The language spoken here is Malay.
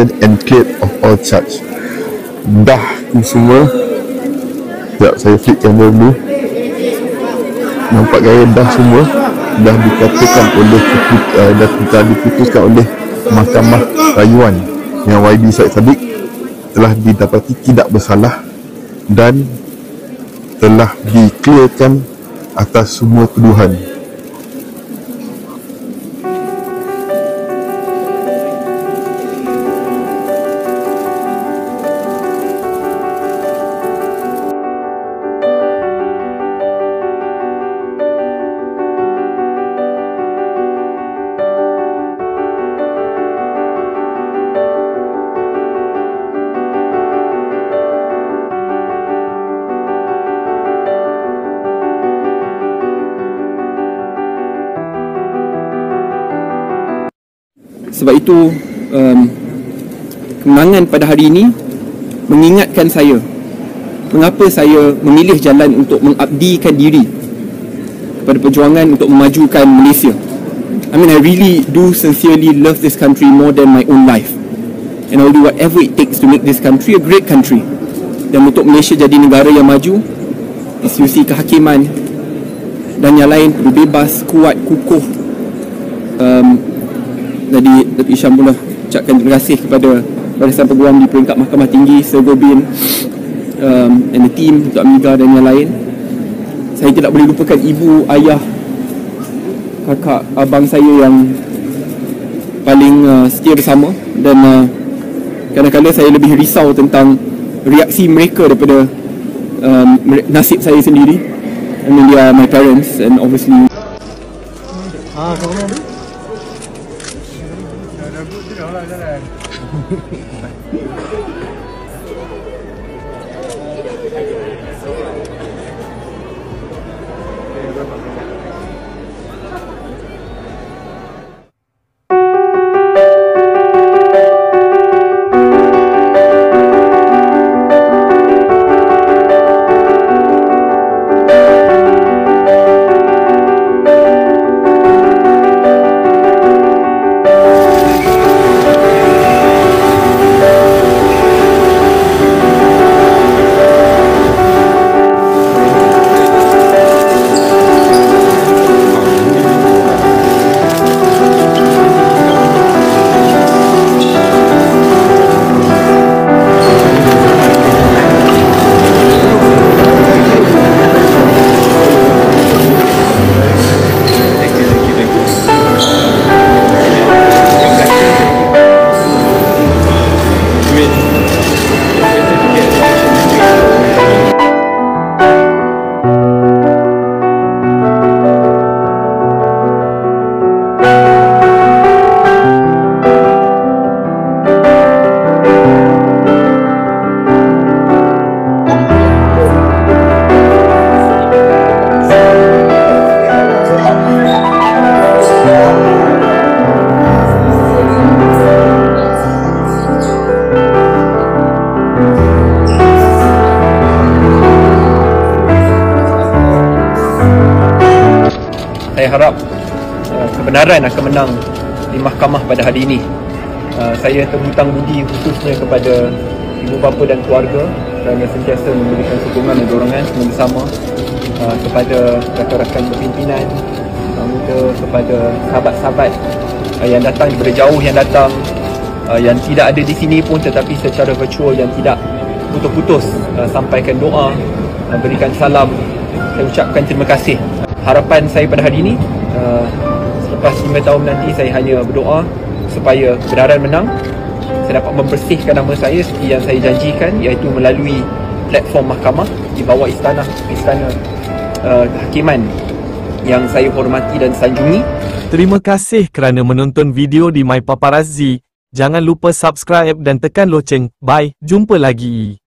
convicted and cleared of all charge. Dah ni semua. Sekejap saya flip kamera dulu. Nampak gaya dah semua dah dikatakan oleh dah diputuskan oleh Mahkamah Rayuan yang YB Syed Saddiq telah didapati tidak bersalah dan telah dikliarkan atas semua tuduhan. Sebab itu kemenangan pada hari ini mengingatkan saya mengapa saya memilih jalan untuk mengabdikan diri kepada perjuangan untuk memajukan Malaysia. I mean, I really do sincerely love this country more than my own life, and I'll do whatever it takes to make this country a great country. Dan untuk Malaysia jadi negara yang maju, institusi kehakiman dan yang lain perlu bebas, kuat, kukuh. Jadi Datuk Hisham pula ucapkan terima kasih kepada Barisan Peguam di peringkat Mahkamah Tinggi, Sir Gobin, and the team, Dr. Amiga dan yang lain. Saya tidak boleh lupakan ibu, ayah, kakak, abang saya yang paling setia bersama. Dan kadang-kadang saya lebih risau tentang reaksi mereka daripada nasib saya sendiri. I mean, they are my parents and obviously saya harap kebenaran akan menang di mahkamah pada hari ini. Saya terhutang budi khususnya kepada ibu bapa dan keluarga kerana sentiasa memberikan sokongan dan dorongan bersama kepada rakan-rakan berpimpinan, muda, kepada sahabat-sahabat yang datang daripada jauh, yang datang yang tidak ada di sini pun tetapi secara virtual yang tidak putus-putus sampaikan doa, berikan salam. Saya ucapkan terima kasih. Harapan saya pada hari ini, selepas 5 tahun nanti, saya hanya berdoa supaya kebenaran menang. Saya dapat membersihkan nama saya seperti yang saya janjikan, iaitu melalui platform mahkamah di bawah istana kehakiman yang saya hormati dan sanjungi. Terima kasih kerana menonton video di My Paparazzi. Jangan lupa subscribe dan tekan loceng. Bye, jumpa lagi.